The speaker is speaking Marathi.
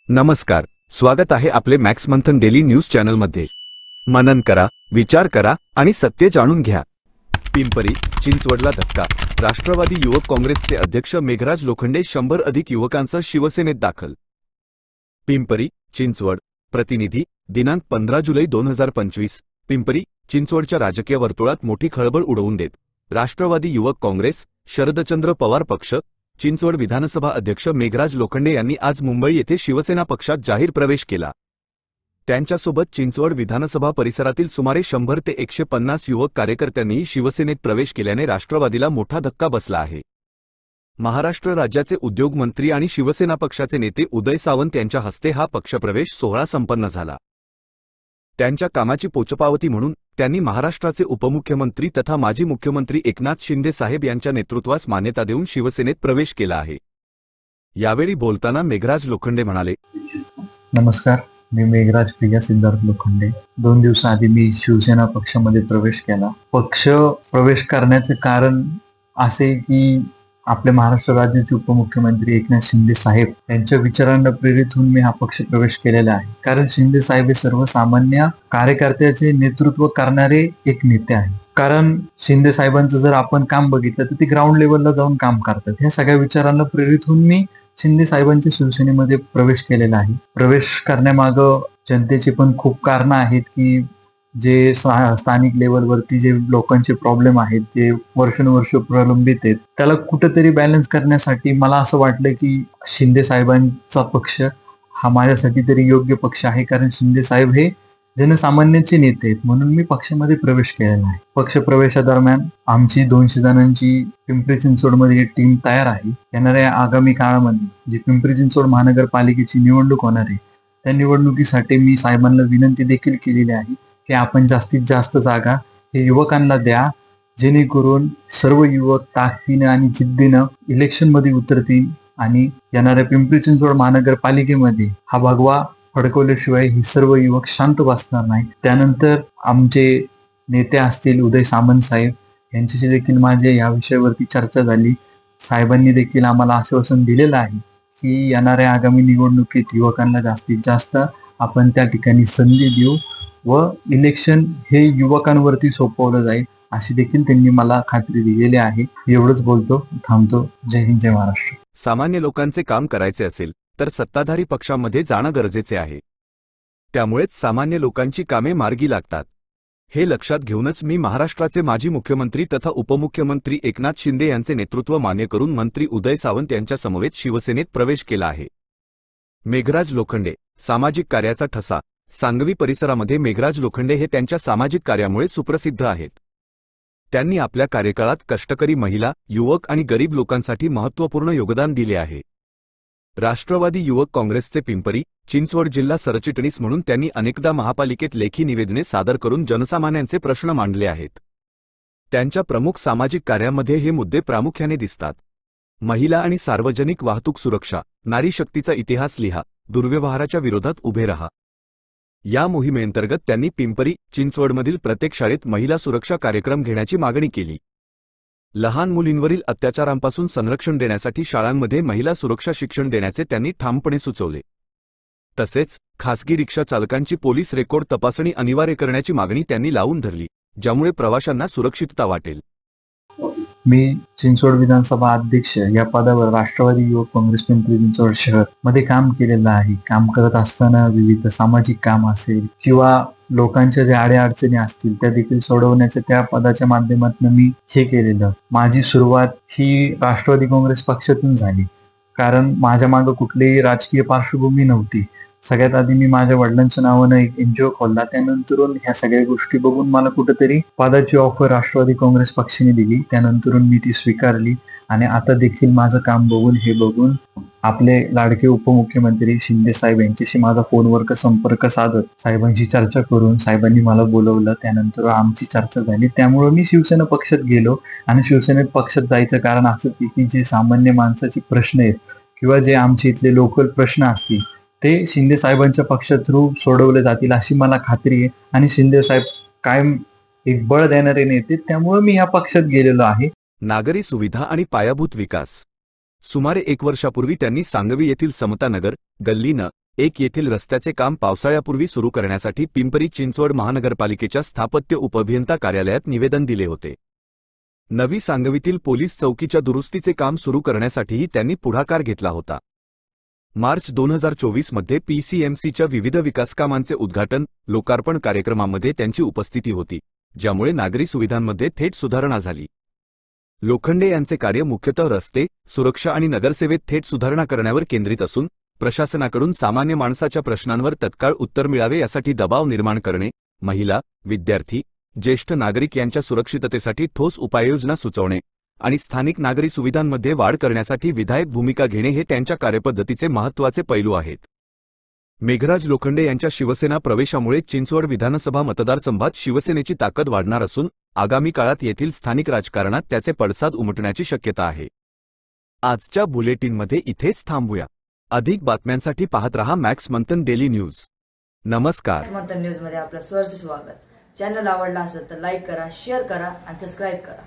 नमस्कार, स्वागत आहे आपले मॅक्स मंथन डेली न्यूज चॅनलमध्ये। मनन करा, विचार करा आणि सत्य जाणून घ्या। पिंपरी चिंचवडला धक्का। राष्ट्रवादी युवक काँग्रेसचे अध्यक्ष मेघराज लोखंडे 100 अधिक युवकांसह शिवसेनेत दाखल। पिंपरी चिंचवड प्रतिनिधी दिनांक 15 जुलै 2025। पिंपरी चिंचवडच्या राजकीय वर्तुळात मोठी खळबळ उडवून देत राष्ट्रवादी युवक काँग्रेस शरदचंद्र पवार पक्ष चिंचवड विधानसभा अध्यक्ष मेघराज लोखंडे यांनी आज मुंबई येथे शिवसेना पक्षात जाहीर प्रवेश केला। त्यांच्यासोबत चिंचवड विधानसभा परिसरातील सुमारे 100 ते 150 युवक कार्यकर्त्यांनी शिवसेनेत प्रवेश केल्याने राष्ट्रवादीला मोठा धक्का बसला आहे। महाराष्ट्र राज्याचे उद्योग मंत्री आणि शिवसेना पक्षाचे नेते उदय सावंत यांच्या हस्ते हा पक्षप्रवेश सोहळा संपन्न झाला। त्यांच्या कामाची पोचपावती म्हणून त्यांनी महाराष्ट्राचे उपमुख्यमंत्री तथा माजी मुख्यमंत्री एकनाथ शिंदे साहेब यांच्या नेतृत्वास मान्यता देऊन शिवसेनेत प्रवेश केला आहे। यावेळी बोलताना मेघराज लोखंडे म्हणाले, नमस्कार, मी मेघराज प्रिया सिद्धार्थ लोखंडे। 2 दिवसाआधी मी शिवसेना पक्षामध्ये प्रवेश केला। पक्ष प्रवेश करण्याचे कारण असे की आपले महाराष्ट्र राज्याचे उपमुख्यमंत्री एकनाथ शिंदे साहेब यांच्या विचारांना प्रेरित होऊन मी हा पक्ष प्रवेश केलेला आहे। कारण शिंदे साहेब हे सर्वसामान्य कार्यकर्त्याचे नेतृत्व करणारे एक नेते आहे। कारण शिंदे साहेबांचं जर आपण काम बघितलं तर ते ग्राउंड लेवलला जाऊन काम करतात। ह्या सगळ्या विचारांना प्रेरित होऊन मी शिंदे साहेबांच्या शिवसेनेमध्ये प्रवेश केलेला आहे। प्रवेश करण्यामागं जनतेची पण खूप कारणं आहेत की जे स्थानिक लेवलवरती जे लोकांचे प्रॉब्लेम आहेत, जे वर्षानुवर्ष प्रलंबित आहेत, त्याला कुठेतरी बॅलन्स करण्यासाठी मला असं वाटलं की शिंदे साहेबांचा पक्ष हा माझ्यासाठी तरी योग्य पक्ष आहे। कारण शिंदे साहेब हे जनसामान्यांचे नेते आहेत, म्हणून मी पक्षामध्ये प्रवेश केलेला आहे। पक्ष प्रवेशादरम्यान आमची 200 जणांची पिंपरी चिंचवडमध्ये टीम तयार आहे। येणाऱ्या आगामी काळामध्ये जी पिंपरी चिंचवड महानगरपालिकेची निवडणूक होणार आहे, त्या निवडणुकीसाठी मी साहेबांना विनंती देखील केलेली आहे की आपण जास्तीत जास्त जागा हे युवकांना द्या, जेणेकरून सर्व युवक ताकदीने आणि जिद्दीनं इलेक्शनमध्ये उतरतील आणि येणाऱ्या पिंपरी चिंचवड महानगरपालिकेमध्ये हा भगवा फडकवल्याशिवाय ही सर्व युवक शांत बसणार नाही। त्यानंतर आमचे नेते असतील उदय सामंत साहेब यांच्याशी देखील माझे या विषयावरती चर्चा झाली। साहेबांनी देखील आम्हाला आश्वासन दिलेलं आहे की येणाऱ्या आगामी निवडणुकीत युवकांना जास्तीत जास्त आपण त्या ठिकाणी संधी देऊ व इलेक्शन हे युवकांवरती सोपवलं जाईल, अशी देखील त्यांनी मला खात्री दिलेली आहे। एवढंच बोलतो, थांबतो। जय हिंद, जय महाराष्ट्र। सामान्य लोकांचे काम करायचे असेल तर सत्ताधारी पक्षामध्ये जाणं गरजेचे आहे। त्यामुळेच सामान्य लोकांची कामे मार्गी लागतात। हे लक्षात घेऊनच मी महाराष्ट्राचे माजी मुख्यमंत्री तथा उपमुख्यमंत्री एकनाथ शिंदे यांचे नेतृत्व मान्य करून मंत्री उदय सावंत यांच्या समवेत शिवसेनेत प्रवेश केला आहे। मेघराज लोखंडे सामाजिक कार्याचा ठसा। सांगवी परिसरामध्ये मेघराज लोखंडे हे त्यांच्या सामाजिक कार्यामुळे सुप्रसिद्ध आहेत। त्यांनी आपल्या कार्यकाळात कष्टकरी महिला, युवक आणि गरीब लोकांसाठी महत्त्वपूर्ण योगदान दिले आहे। राष्ट्रवादी युवक काँग्रेसचे पिंपरी चिंचवड जिल्हा सरचिटणीस म्हणून त्यांनी अनेकदा महापालिकेत लेखी निवेदने सादर करून जनसामान्यांचे प्रश्न मांडले आहेत। त्यांच्या प्रमुख सामाजिक कार्यामध्ये हे मुद्दे प्रामुख्याने दिसतात। महिला आणि सार्वजनिक वाहतूक सुरक्षा, नारी शक्तीचा इतिहास लिहा, दुर्व्यवहाराच्या विरोधात उभे रहा या मोहिमेअंतर्गत त्यांनी पिंपरी चिंचवडमधील प्रत्येक शाळेत महिला सुरक्षा कार्यक्रम घेण्याची मागणी केली। लहान मुलींवरील अत्याचारांपासून संरक्षण देण्यासाठी शाळांमध्ये महिला सुरक्षा शिक्षण देण्याचे त्यांनी ठामपणे सुचवले। तसेच खासगी रिक्षा चालकांची पोलीस रेकॉर्ड तपासणी अनिवार्य करण्याची मागणी त्यांनी लावून धरली, ज्यामुळे प्रवाशांना सुरक्षितता वाटेल। मी चिंचवड विधानसभा अध्यक्ष या पदावर राष्ट्रवादी युवक काँग्रेस पिंपरी चिंचवड शहर मध्ये काम केलेलं आहे। काम करत असताना विविध सामाजिक काम असेल किंवा लोकांच्या ज्या अडचणी असतील त्या देखील सोडवण्याच्या त्या पदाच्या माध्यमातून मी हे केलेलं। माझी सुरुवात ही राष्ट्रवादी काँग्रेस पक्षातून झाली, कारण माझ्या मागे कुठलीही राजकीय पार्श्वभूमी नव्हती। सगळ्यात आधी मी माझ्या वडिलांच्या नावानं एक NGO खोलला। त्यानंतरून ह्या सगळ्या गोष्टी बघून मला कुठेतरी पदाची ऑफर राष्ट्रवादी काँग्रेस पक्षाने दिली। त्यानंतरून मी ती स्वीकारली आणि आता देखील माझं काम बघून आपले लाडके उपमुख्यमंत्री शिंदे साहेब यांच्याशी माझा फोनवर संपर्क साधत साहेबांची चर्चा करून साहेबांनी मला बोलवलं। त्यानंतर आमची चर्चा झाली, त्यामुळे मी शिवसेना पक्षात गेलो। आणि शिवसेनेत पक्षात जायचं कारण असंच की जे सामान्य माणसाचे प्रश्न आहेत किंवा जे आमचे इथले लोकल प्रश्न असतील ते शिंदे साहेबांच्या पक्षा थ्रू सोडवले जातील अशी मला खात्री आहे। आणि शिंदे साहेब कायम एक बळ देणारे नेते, त्यामुळे मी या पक्षात गेलेलो आहे। नागरी सुविधा आणि पायाभूत विकास। सुमारे 1 वर्षापूर्वी त्यांनी सांगवी येथील समता नगर गल्ली न 1 येथील रस्त्याचे काम पावसाळ्यापूर्वी सुरू करण्यासाठी पिंपरी चिंचवड महानगरपालिकेच्या स्थापत्य उपअभियंता कार्यालयात निवेदन दिले होते. नवी सांगवीतील पोलीस चौकीच्या दुरुस्तीचे काम सुरू करण्यासाठीही त्यांनी पुढाकार घेतला होता. मार्च 2024 मध्ये पीसीएमसीच्या विविध विकासकामांचे उद्घाटन लोकार्पण कार्यक्रमामध्ये त्यांची उपस्थिती होती, ज्यामुळे नागरी सुविधांमध्ये थेट सुधारणा झाली. लोखंडे यांचे कार्य मुख्यतः रस्ते, सुरक्षा आणि नगरसेवेत थेट सुधारणा करण्यावर केंद्रित असून प्रशासनाकडून सामान्य माणसाच्या प्रश्नांवर तत्काळ उत्तर मिळावे यासाठी दबाव निर्माण करणे, महिला, विद्यार्थी, ज्येष्ठ नागरिक यांच्या सुरक्षिततेसाठी ठोस उपाययोजना सुचवणे आणि स्थानिक नागरी सुविधांमध्ये वाढ करण्यासाठी विधायक भूमिका घेणे हे त्यांच्या कार्यपद्धतीचे महत्त्वाचे पैलू आहेत. मेघराज लोखंडे यांच्या शिवसेना प्रवेशामुळे चिंचवड विधानसभा मतदारसंघात शिवसेनेची ताकद वाढणार असून आगामी काळात येथील स्थानिक राजकारणात त्याचे पडसाद उमटण्याची शक्यता आहे. आजच्या बुलेटिनमध्ये इथेच थांबूया. अधिक बातम्यांसाठी पाहत रहा मॅक्स मंथन डेली न्यूज. नमस्कार. मंथन न्यूज मध्ये आपलं सहर्ष स्वागत. चॅनल आवडला असेल तर लाईक करा, शेअर करा आणि सबस्क्राईब करा.